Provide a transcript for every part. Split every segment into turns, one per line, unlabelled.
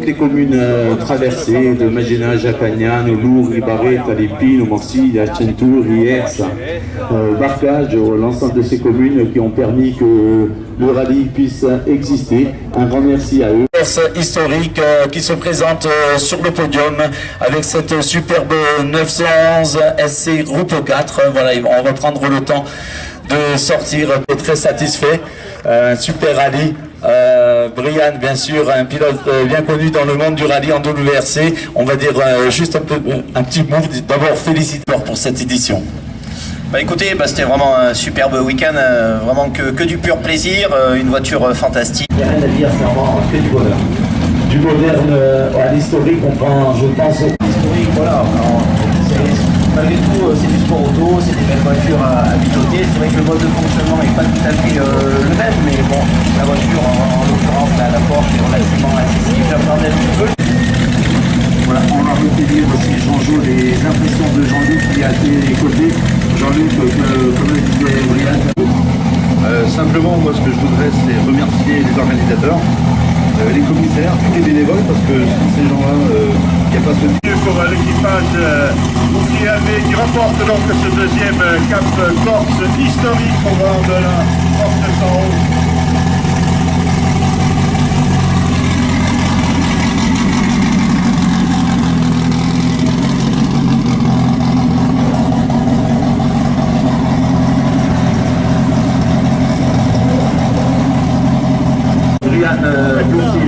toutes les communes traversées, de Magena, Jacagnan, Lourdes, Ribaré, Talépine, Morcy, Achentour, Riers, Barcage, l'ensemble de ces communes qui ont permis que le rallye puisse exister. Un grand merci à eux.
Historique qui se présente sur le podium avec cette superbe 911 SC Groupe 4. Voilà, on va prendre le temps de sortir, très satisfait. Super rallye. Brian, bien sûr, un pilote bien connu dans le monde du rallye en WRC. On va dire juste un petit mot. D'abord, félicitations pour cette édition.
Bah écoutez, c'était vraiment un superbe week-end, vraiment que du pur plaisir, une voiture fantastique.
Il n'y a rien à dire, c'est vraiment que du bonheur. Du moderne à l'historique, on prend, je pense...
Historique, voilà. Malgré tout, c'est du sport auto, c'est des belles voitures à piloter. C'est vrai que le mode de fonctionnement n'est pas tout à fait le même, mais bon, la voiture, en l'occurrence, la Porsche est relativement accessible, j'appréhendais un petit peu.
Voilà, on a recueilli aussi Jean-Jo les impressions de Jean-Luc qui a été écouté. Jean-Luc, comme le disait Brian.
Simplement, moi, ce que je voudrais, c'est remercier les organisateurs, les commissaires, tous les bénévoles, parce que sans ces gens-là, il n'y a pas ce...
Pour l'équipage qui remporte donc ce deuxième Cap Corse historique au bord de la Corse 111.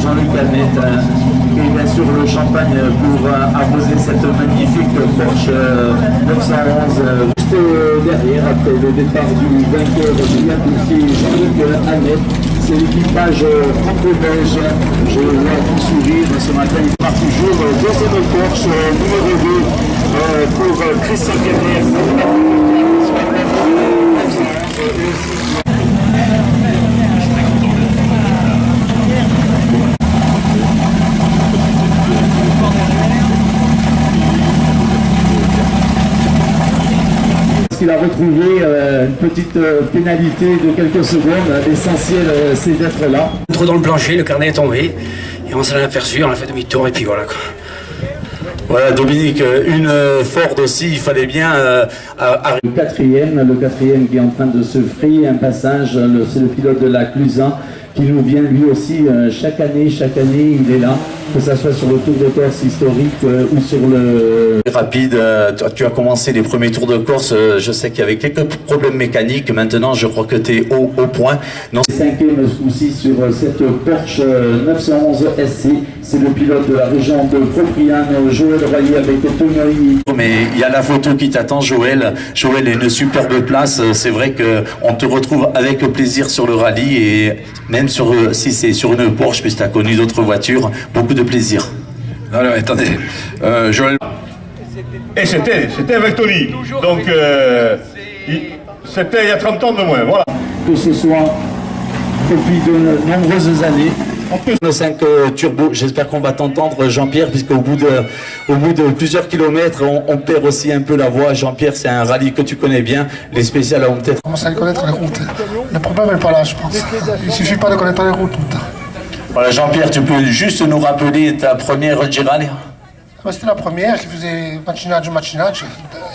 Jean-Luc Calmette et bien sûr le champagne pour arroser cette magnifique Porsche 911 juste derrière après le départ du vainqueur Brian Boursier, Jean-Luc Calmette. C'est l'équipage franco-belge. Je vois tout sourire ce matin. Il part toujours deuxième Porsche numéro 2 pour Christian Kerner. Il a retrouvé une petite pénalité de quelques secondes. L'essentiel, c'est d'être là.
Trop dans le plancher, le carnet est tombé. Et on s'en est aperçu, on a fait demi-tour et puis voilà quoi.
Voilà, Dominique, une Ford aussi, il fallait bien...
Le quatrième qui est en train de se frayer un passage, c'est le pilote de la Clusa qui nous vient lui aussi chaque année, il est là, que ce soit sur le Tour de Corse historique ou sur le...
Rapide, tu as commencé les premiers Tours de Corse, je sais qu'il y avait quelques problèmes mécaniques, maintenant je crois que tu es au point. Non.
Cinquième souci sur cette Porsche 911 SC, c'est le pilote de la région de Propriane, Joël Royer avec Tony.
Mais il y a la photo qui t'attend, Joël. Joël est une superbe place, c'est vrai qu'on te retrouve avec plaisir sur le rallye et même si c'est sur une Porsche, puisque tu as connu d'autres voitures, beaucoup de plaisir.
Alors, attendez, Joël...
Et c'était avec Tony. Donc, c'était il y a 30 ans de moins, voilà.
Que ce soit depuis de nombreuses années.
En plus, le 5 turbo, j'espère qu'on va t'entendre, Jean-Pierre, puisqu'au bout de plusieurs kilomètres, on perd aussi un peu la voix. Jean-Pierre, c'est un rallye que tu connais bien. Les spéciales ont peut-être...
On commence à connaître les routes. Le problème n'est pas là, je pense. Il suffit pas de connaître les routes.
Voilà, Jean-Pierre, tu peux juste nous rappeler ta première Girali?
C'était la première qui faisait machinage.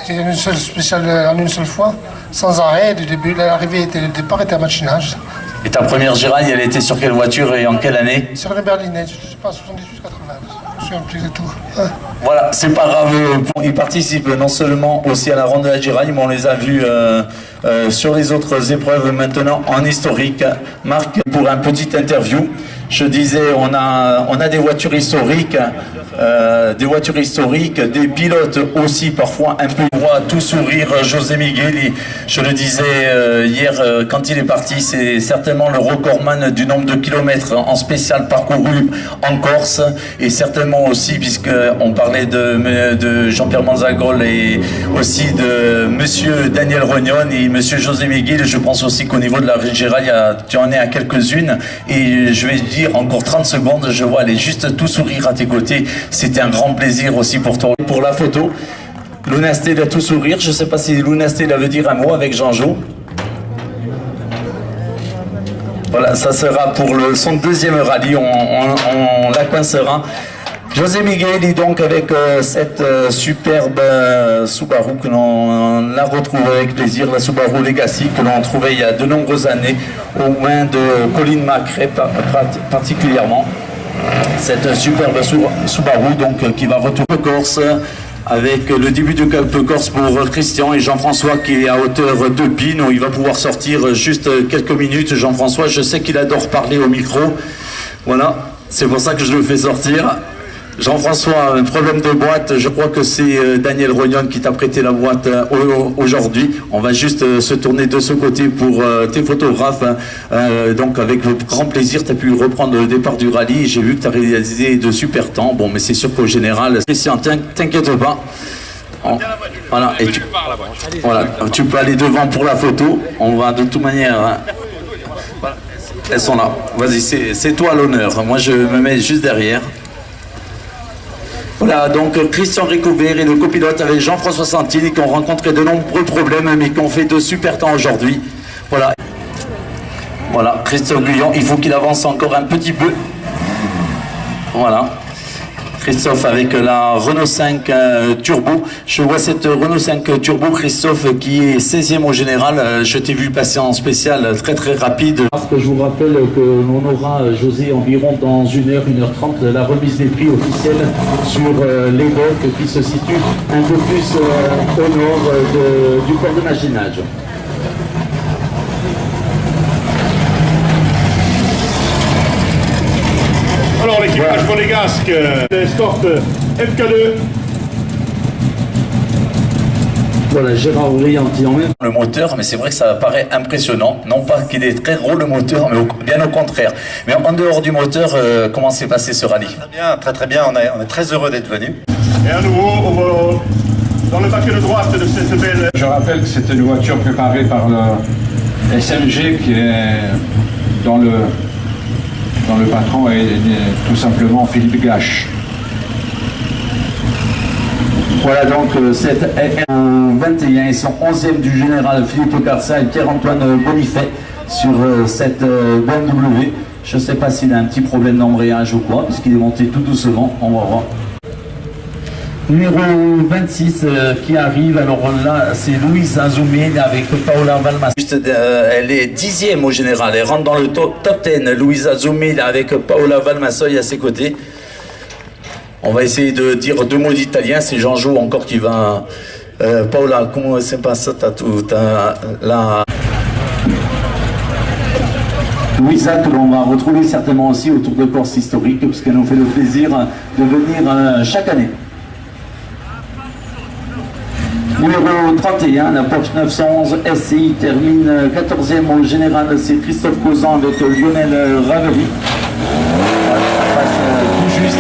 C'était une seule spéciale en une seule fois, sans arrêt. Du début, l'arrivée était, le départ était à machinage.
Et ta première Girali, elle était sur quelle voiture et en quelle année?
Sur une berlinette, je ne sais pas, 78, 80. Je me souviens plus de tout. Hein.
Voilà, c'est pas grave. Ils participent non seulement aussi à la ronde de la Girali, mais on les a vus sur les autres épreuves maintenant en historique. Marc, pour un petit interview, je disais, on a des voitures historiques, des pilotes aussi parfois un peu droit, tout sourire. José Miguel, je le disais hier quand il est parti, c'est certainement le recordman du nombre de kilomètres en spécial parcouru en Corse, et certainement aussi, puisqu'on parlait de Jean-Pierre Manzagol et aussi de monsieur Daniel Rognon et monsieur José Miguel, je pense aussi qu'au niveau de la Girali, tu en es à quelques-unes, et je vais dire encore 30 secondes, je vois aller juste tout sourire à tes côtés. C'était un grand plaisir aussi pour toi. Pour la photo, Luna Stella tout sourire. Je ne sais pas si Luna Stella veut dire un mot avec Jean-Jo. Voilà, ça sera pour son deuxième rallye. On la coincera. José Miguel est donc avec cette superbe Subaru que l'on a retrouvée avec plaisir, la Subaru Legacy que l'on trouvait il y a de nombreuses années aux mains de Colin McRae particulièrement. Cette superbe Subaru donc qui va retourner Corse avec le début de Cap Corse pour Christian et Jean-François qui est à hauteur de Pine où il va pouvoir sortir juste quelques minutes. Jean-François, je sais qu'il adore parler au micro, voilà, c'est pour ça que je le fais sortir. Jean-François, un problème de boîte, je crois que c'est Daniel Rognon qui t'a prêté la boîte aujourd'hui. On va juste se tourner de ce côté pour tes photographes. Donc avec grand plaisir, tu as pu reprendre le départ du rallye. J'ai vu que tu as réalisé de super temps. Bon, mais c'est sûr qu'au général, Christian, t'inquiète pas. Voilà, et voilà, tu peux aller devant pour la photo. On va de toute manière... Hein, elles sont là. Vas-y, c'est toi l'honneur. Moi, je me mets juste derrière. Voilà, donc Christian Ricouvert et le copilote avec Jean-François Santini qui ont rencontré de nombreux problèmes mais qui ont fait de super temps aujourd'hui. Voilà. Voilà, Christophe Guyon, il faut qu'il avance encore un petit peu. Voilà. Christophe avec la Renault 5 Turbo. Je vois cette Renault 5 Turbo, Christophe, qui est 16e au général. Je t'ai vu passer en spécial très rapide. Je vous rappelle que l'on aura, José, environ dans 1h30, la remise des prix officiels sur l'Évoque qui se situe un peu plus au nord du port de Maginage.
Alors l'équipage monégasque escorte MK2.
Voilà, Gérard Brianti en même. Le moteur, mais c'est vrai que ça paraît impressionnant. Non pas qu'il est très gros le moteur, mais bien au contraire. Mais en dehors du moteur, comment s'est passé ce rallye?
Très bien, on est très heureux d'être venus.
Et à nouveau, dans le baquet de droite de cette belle...
Je rappelle que c'est une voiture préparée par le SMG qui est dans le patron est tout simplement Philippe Gache.
Voilà donc cette R21 et son 11e du général Philippe Carsa et Pierre-Antoine Bonifay sur cette BMW. Je ne sais pas s'il a un petit problème d'embrayage ou quoi, puisqu'il est monté tout doucement, on va voir. Numéro 26 qui arrive, alors là c'est Louise Azoumé avec Paola Valmas. Elle est 10e au général, elle rentre dans le top 10, Louise Azoumé avec Paola Valmassoy à ses côtés. On va essayer de dire deux mots d'italien, c'est Jean-Jo encore qui va... Paola, comment c'est passé la... Louisa que l'on va retrouver certainement aussi au Tour de Corse historique, parce qu'elle nous fait le plaisir de venir chaque année. Numéro 31, la Porsche 911 SCI termine 14e au général, c'est Christophe Causan avec Lionel Ravery. Ça passe tout juste.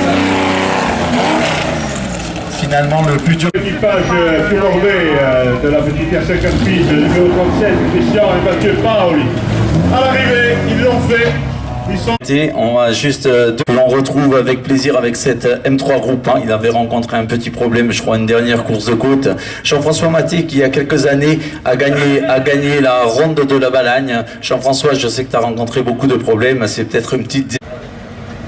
Finalement, le plus dur.
L'équipage Furorvé de la petite R58, numéro 37, Christian et Mathieu Paoli. À l'arrivée, ils l'ont fait.
On va juste l'on retrouve avec plaisir avec cette M3 Groupe 1. Il avait rencontré un petit problème, je crois, une dernière course de côte. Jean-François Maté, qui il y a quelques années a gagné la ronde de la Balagne. Jean-François, je sais que tu as rencontré beaucoup de problèmes. C'est peut-être une petite...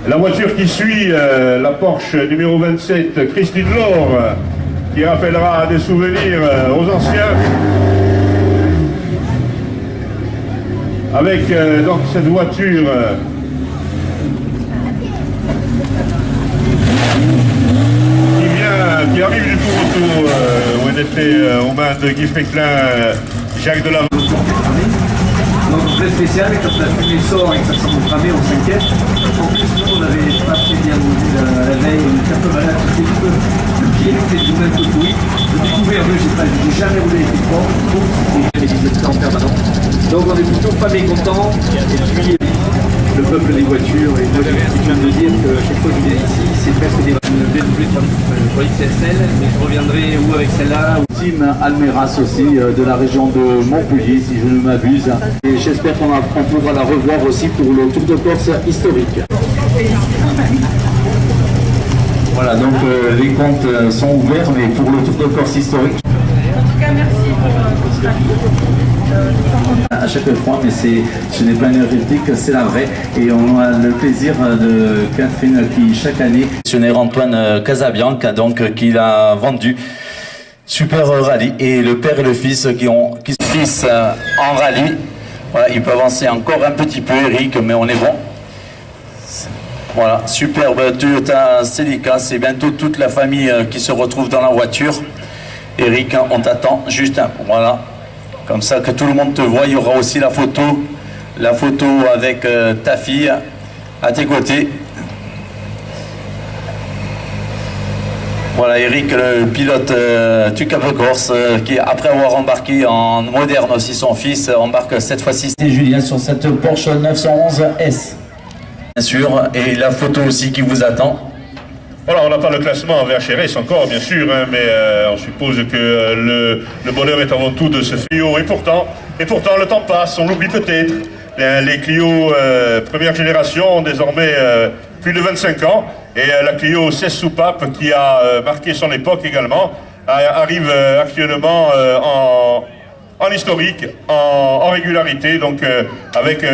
La voiture qui suit, la Porsche numéro 27, Christine Laure, qui rappellera des souvenirs aux anciens. Avec donc cette voiture qui arrive du Tour Auto où elle était aux mains de Guy Féclin, Jacques Delavant.
Donc très spécial, et quand la fumée sort et que ça semble cramer, on s'inquiète. En plus, nous, on n'avait pas très bien mangé la veille, on était un peu malade, c'était un peu le pied, c'était tout un peu pourri. Le découvert, j'ai jamais roulé avec les portes, donc c'était en permanence. Donc on est plutôt pas mécontents, et puis le peuple des voitures, et moi je viens de dire que chaque fois que je viens ici, c'est presque des BMW pour XSL, mais je reviendrai ou avec celle-là.
Tim Almeras aussi de la région de Montpellier, si je ne m'abuse. Et j'espère qu'on pourra la revoir aussi pour le Tour de Corse historique. Voilà, donc les comptes sont ouverts, mais pour le Tour de Corse historique.
En tout cas, merci pour votre avis.
À chaque fois, mais ce n'est pas une réplique, c'est la vraie. Et on a le plaisir de Catherine qui, chaque année,
L'actionnaire Antoine Casabianca, donc, qui l'a vendu. Super rallye. Et le père et le fils qui se fils en rallye. Voilà, il peut avancer encore un petit peu, Eric, mais on est bon. Voilà, superbe Toyota Celica. C'est bientôt toute la famille qui se retrouve dans la voiture. Eric, on t'attend juste un. Voilà. Comme ça que tout le monde te voit. Il y aura aussi la photo avec ta fille à tes côtés. Voilà, Eric, le pilote du Cap Corse, qui après avoir embarqué en moderne aussi son fils, embarque cette fois-ci Julien sur cette Porsche 911 S. Bien sûr, et la photo aussi qui vous attend.
Voilà, on n'a pas le classement en VHRS encore, bien sûr, hein, mais on suppose que le bonheur est avant tout de ce Clio. Et pourtant, le temps passe, on l'oublie peut-être. Les Clio première génération ont désormais plus de 25 ans. Et la Clio 16 soupape, qui a marqué son époque également, arrive actuellement en historique, en régularité. Donc avec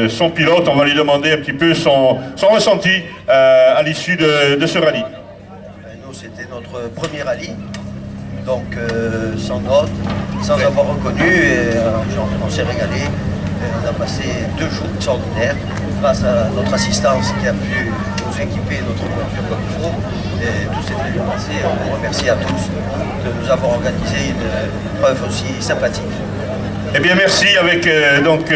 son pilote, on va lui demander un petit peu son ressenti à l'issue de ce rallye.
Nous, c'était notre premier rallye, donc sans note, sans avoir reconnu, et on s'est régalé. On a passé 2 jours extraordinaires grâce à notre assistance qui a pu nous équiper notre voiture comme il faut. Et tout s'est très bien passé. On remercie à tous de nous avoir organisé une preuve aussi sympathique.
Eh bien merci avec donc